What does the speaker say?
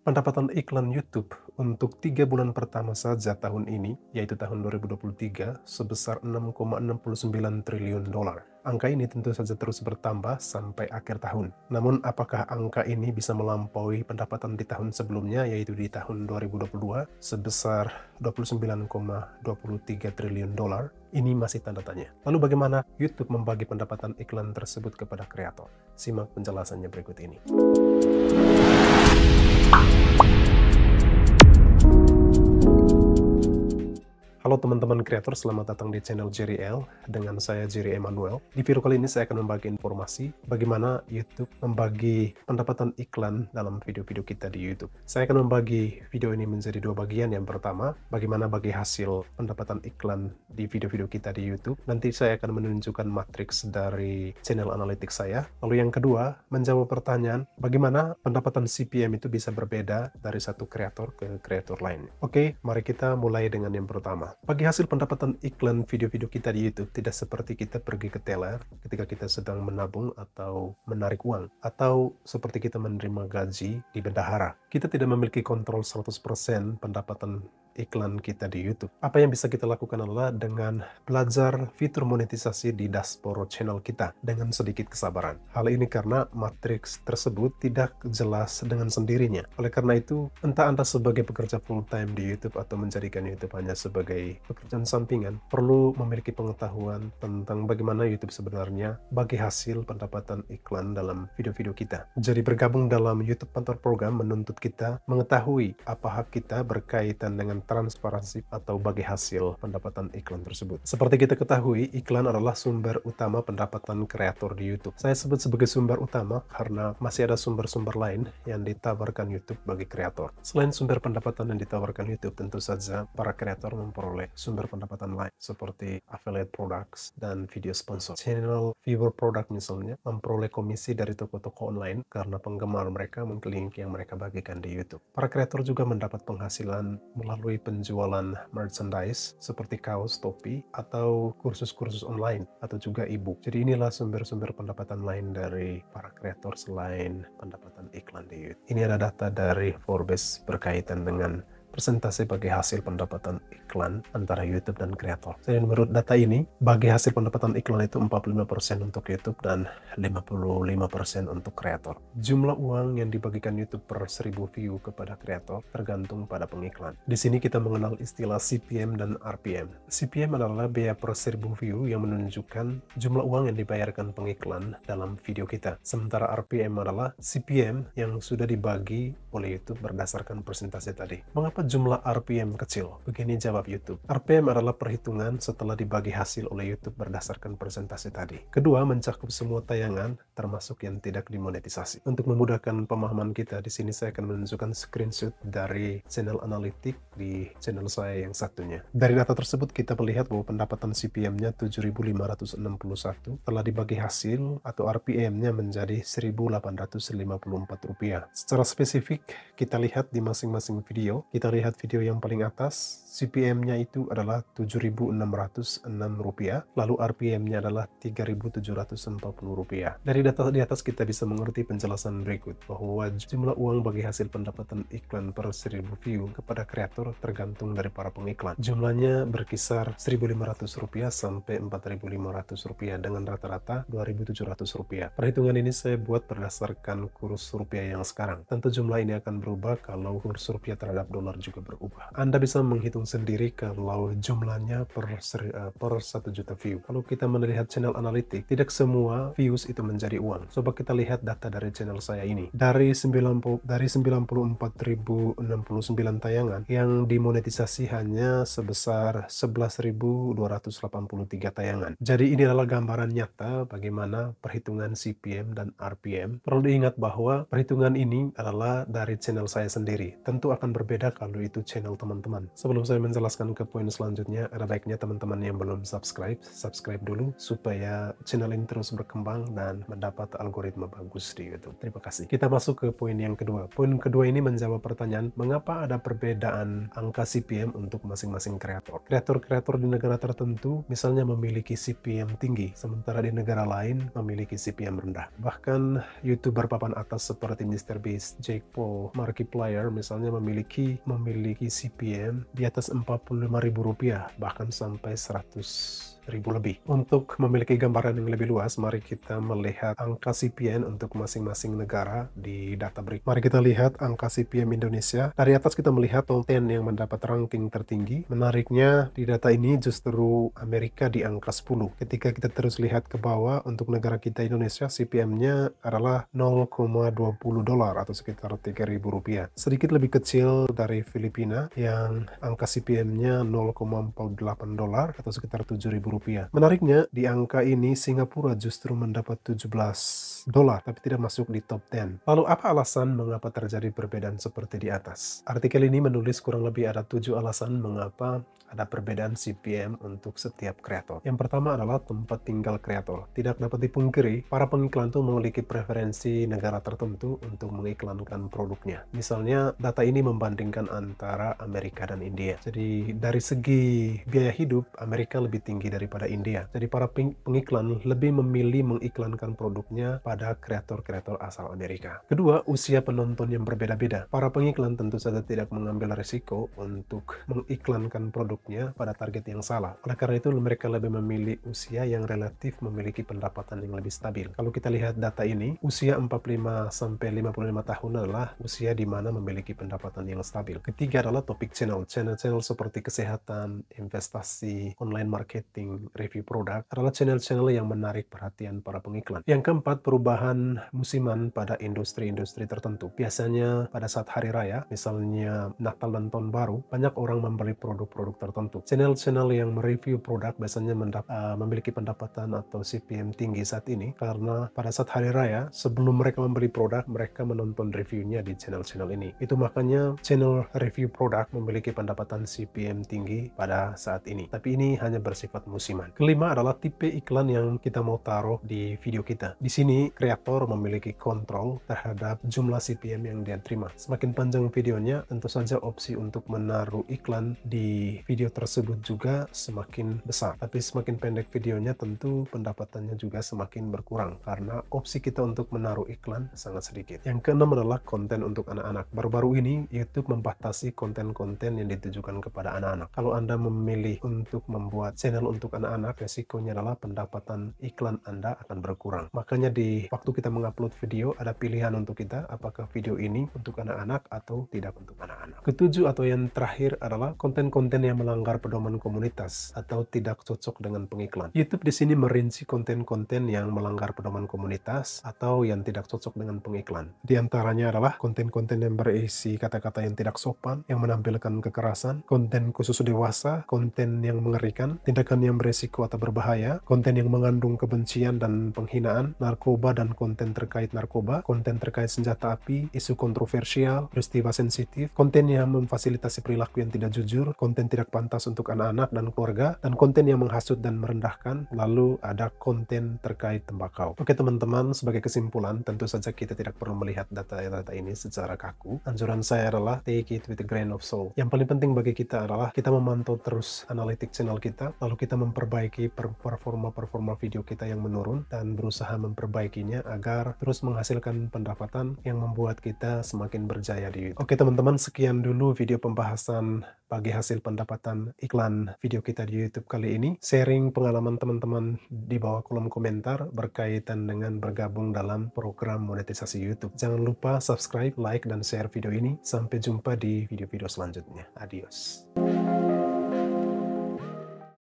Pendapatan iklan YouTube untuk 3 bulan pertama saja tahun ini, yaitu tahun 2023, sebesar 6,69 triliun dolar. Angka ini tentu saja terus bertambah sampai akhir tahun. Namun, apakah angka ini bisa melampaui pendapatan di tahun sebelumnya, yaitu di tahun 2022, sebesar 29,23 triliun dolar? Ini masih tanda tanya. Lalu bagaimana YouTube membagi pendapatan iklan tersebut kepada kreator? Simak penjelasannya berikut ini. Halo teman-teman kreator, selamat datang di channel Jerry L. Dengan saya Jerry Emmanuel. Di video kali ini saya akan membagi informasi bagaimana YouTube membagi pendapatan iklan dalam video-video kita di YouTube. Saya akan membagi video ini menjadi dua bagian. Yang pertama, bagaimana bagi hasil pendapatan iklan di video-video kita di YouTube. Nanti saya akan menunjukkan matriks dari channel analytics saya. Lalu yang kedua, menjawab pertanyaan bagaimana pendapatan CPM itu bisa berbeda dari satu kreator ke kreator lain. Oke, mari kita mulai dengan yang pertama. Bagi hasil pendapatan iklan video-video kita di YouTube, tidak seperti kita pergi ke teller ketika kita sedang menabung atau menarik uang, atau seperti kita menerima gaji di bendahara. Kita tidak memiliki kontrol 100% pendapatan iklan kita di YouTube. Apa yang bisa kita lakukan adalah dengan belajar fitur monetisasi di dashboard channel kita dengan sedikit kesabaran. Hal ini karena matriks tersebut tidak jelas dengan sendirinya. Oleh karena itu, entah Anda sebagai pekerja full time di YouTube atau menjadikan YouTube hanya sebagai pekerjaan sampingan, perlu memiliki pengetahuan tentang bagaimana YouTube sebenarnya bagi hasil pendapatan iklan dalam video-video kita. Jadi bergabung dalam YouTube Pantau Program menuntut kita mengetahui apa hak kita berkaitan dengan transparansi atau bagi hasil pendapatan iklan tersebut. Seperti kita ketahui, iklan adalah sumber utama pendapatan kreator di YouTube. Saya sebut sebagai sumber utama karena masih ada sumber-sumber lain yang ditawarkan YouTube bagi kreator. Selain sumber pendapatan yang ditawarkan YouTube, tentu saja para kreator memperoleh sumber pendapatan lain seperti affiliate products dan video sponsor. Channel viewer product misalnya memperoleh komisi dari toko-toko online karena penggemar mereka mengklik yang mereka bagikan di YouTube. Para kreator juga mendapat penghasilan melalui penjualan merchandise seperti kaos, topi, atau kursus-kursus online atau juga e-book. Jadi inilah sumber-sumber pendapatan lain dari para kreator selain pendapatan iklan di YouTube. Ini ada data dari Forbes berkaitan dengan persentase bagi hasil pendapatan iklan antara YouTube dan kreator. Jadi menurut data ini, bagi hasil pendapatan iklan itu 45% untuk YouTube dan 55% untuk kreator. Jumlah uang yang dibagikan YouTube per 1000 view kepada kreator tergantung pada pengiklan. Di sini kita mengenal istilah CPM dan RPM. CPM adalah biaya per 1000 view yang menunjukkan jumlah uang yang dibayarkan pengiklan dalam video kita. Sementara RPM adalah CPM yang sudah dibagi oleh YouTube berdasarkan persentase tadi. Mengapa jumlah RPM kecil? Begini jawab YouTube. RPM adalah perhitungan setelah dibagi hasil oleh YouTube berdasarkan persentase tadi. Kedua, mencakup semua tayangan termasuk yang tidak dimonetisasi. Untuk memudahkan pemahaman kita, di sini saya akan menunjukkan screenshot dari channel analitik di channel saya yang satunya. Dari data tersebut kita melihat bahwa pendapatan CPM-nya 7.561 telah dibagi hasil atau RPM-nya menjadi Rp1.854. Secara spesifik kita lihat di masing-masing video. Kita lihat video yang paling atas, CPM-nya itu adalah Rp7.606, lalu RPM-nya adalah Rp3.740. Dari data di atas kita bisa mengerti penjelasan berikut, bahwa jumlah uang bagi hasil pendapatan iklan per 1000 view kepada kreator tergantung dari para pengiklan. Jumlahnya berkisar Rp1.500 sampai Rp4.500 dengan rata-rata Rp2.700. Perhitungan ini saya buat berdasarkan kurs rupiah yang sekarang. Tentu jumlah ini akan berubah kalau kurs rupiah terhadap dolar juga berubah. Anda bisa menghitung sendiri kalau jumlahnya per 1 juta view. Kalau kita melihat channel analitik, tidak semua views itu menjadi uang. Coba kita lihat data dari channel saya ini. Dari 94.069 tayangan, yang dimonetisasi hanya sebesar 11.283 tayangan. Jadi ini adalah gambaran nyata bagaimana perhitungan CPM dan RPM. Perlu diingat bahwa perhitungan ini adalah dari channel saya sendiri. Tentu akan berbeda kalau dahulu itu channel teman-teman. Sebelum saya menjelaskan ke poin selanjutnya, ada baiknya teman-teman yang belum subscribe dulu supaya channel ini terus berkembang dan mendapat algoritma bagus di YouTube. Terima kasih. Kita masuk ke poin yang kedua. Poin kedua ini menjawab pertanyaan, mengapa ada perbedaan angka CPM untuk masing-masing kreator. Kreator-kreator di negara tertentu misalnya memiliki CPM tinggi, sementara di negara lain memiliki CPM rendah. Bahkan YouTuber papan atas seperti MrBeast, Jake Paul, Markiplier misalnya memiliki CPM di atas Rp45.000, bahkan sampai 100.000 lebih. Untuk memiliki gambaran yang lebih luas, mari kita melihat angka CPM untuk masing-masing negara di data berikut. Mari kita lihat angka CPM Indonesia. Dari atas kita melihat top 10 yang mendapat ranking tertinggi. Menariknya di data ini justru Amerika di angka 10. Ketika kita terus lihat ke bawah, untuk negara kita Indonesia CPM-nya adalah $0,20 atau sekitar Rp3.000. Sedikit lebih kecil dari Filipina yang angka CPM-nya $0,48 atau sekitar Rp7.000. Menariknya, di angka ini Singapura justru mendapat $17, tapi tidak masuk di top 10. Lalu apa alasan mengapa terjadi perbedaan seperti di atas? Artikel ini menulis kurang lebih ada 7 alasan mengapa ada perbedaan CPM untuk setiap kreator. Yang pertama adalah tempat tinggal kreator. Tidak dapat dipungkiri, para pengiklan itu memiliki preferensi negara tertentu untuk mengiklankan produknya. Misalnya, data ini membandingkan antara Amerika dan India. Jadi, dari segi biaya hidup, Amerika lebih tinggi daripada India. Jadi, para pengiklan lebih memilih mengiklankan produknya pada kreator-kreator asal Amerika. Kedua, usia penonton yang berbeda-beda. Para pengiklan tentu saja tidak mengambil risiko untuk mengiklankan produk pada target yang salah. Oleh karena itu, mereka lebih memilih usia yang relatif memiliki pendapatan yang lebih stabil. Kalau kita lihat data ini, usia 45 sampai 55 tahun adalah usia di mana memiliki pendapatan yang stabil. Ketiga adalah topik channel. Channel-channel seperti kesehatan, investasi, online marketing, review produk adalah channel-channel yang menarik perhatian para pengiklan. Yang keempat, perubahan musiman pada industri-industri tertentu. Biasanya pada saat hari raya, misalnya Natal dan Tahun Baru, banyak orang membeli produk-produk tertentu. Channel-channel yang mereview produk biasanya memiliki pendapatan atau CPM tinggi saat ini karena pada saat hari raya, sebelum mereka membeli produk, mereka menonton reviewnya di channel-channel ini. Itu makanya channel review produk memiliki pendapatan CPM tinggi pada saat ini. Tapi ini hanya bersifat musiman. Kelima adalah tipe iklan yang kita mau taruh di video kita. Di sini, kreator memiliki kontrol terhadap jumlah CPM yang dia terima. Semakin panjang videonya, tentu saja opsi untuk menaruh iklan di video tersebut juga semakin besar. Tapi semakin pendek videonya, tentu pendapatannya juga semakin berkurang karena opsi kita untuk menaruh iklan sangat sedikit. Yang keenam adalah konten untuk anak-anak. Baru-baru ini YouTube membatasi konten-konten yang ditujukan kepada anak-anak. Kalau Anda memilih untuk membuat channel untuk anak-anak, resikonya adalah pendapatan iklan Anda akan berkurang. Makanya di waktu kita mengupload video, ada pilihan untuk kita apakah video ini untuk anak-anak atau tidak untuk anak-anak. Ketujuh atau yang terakhir adalah konten-konten yang melanggar pedoman komunitas atau tidak cocok dengan pengiklan. YouTube di sini merinci konten-konten yang melanggar pedoman komunitas atau yang tidak cocok dengan pengiklan. Di antaranya adalah konten-konten yang berisi kata-kata yang tidak sopan, yang menampilkan kekerasan, konten khusus dewasa, konten yang mengerikan, tindakan yang beresiko atau berbahaya, konten yang mengandung kebencian dan penghinaan, narkoba dan konten terkait narkoba, konten terkait senjata api, isu kontroversial, peristiwa sensitif, konten yang memfasilitasi perilaku yang tidak jujur, konten tidak pantas untuk anak-anak dan keluarga, dan konten yang menghasut dan merendahkan, lalu ada konten terkait tembakau. Oke teman-teman, sebagai kesimpulan, tentu saja kita tidak perlu melihat data-data ini secara kaku. Anjuran saya adalah take it with a grain of salt. Yang paling penting bagi kita adalah kita memantau terus analitik channel kita, lalu kita memperbaiki performa video kita yang menurun, dan berusaha memperbaikinya agar terus menghasilkan pendapatan yang membuat kita semakin berjaya di YouTube. Oke teman-teman, sekian dulu video pembahasan bagi hasil pendapatan iklan video kita di YouTube kali ini. Sharing pengalaman teman-teman di bawah kolom komentar berkaitan dengan bergabung dalam program monetisasi YouTube. Jangan lupa subscribe, like, dan share video ini. Sampai jumpa di video-video selanjutnya. Adios.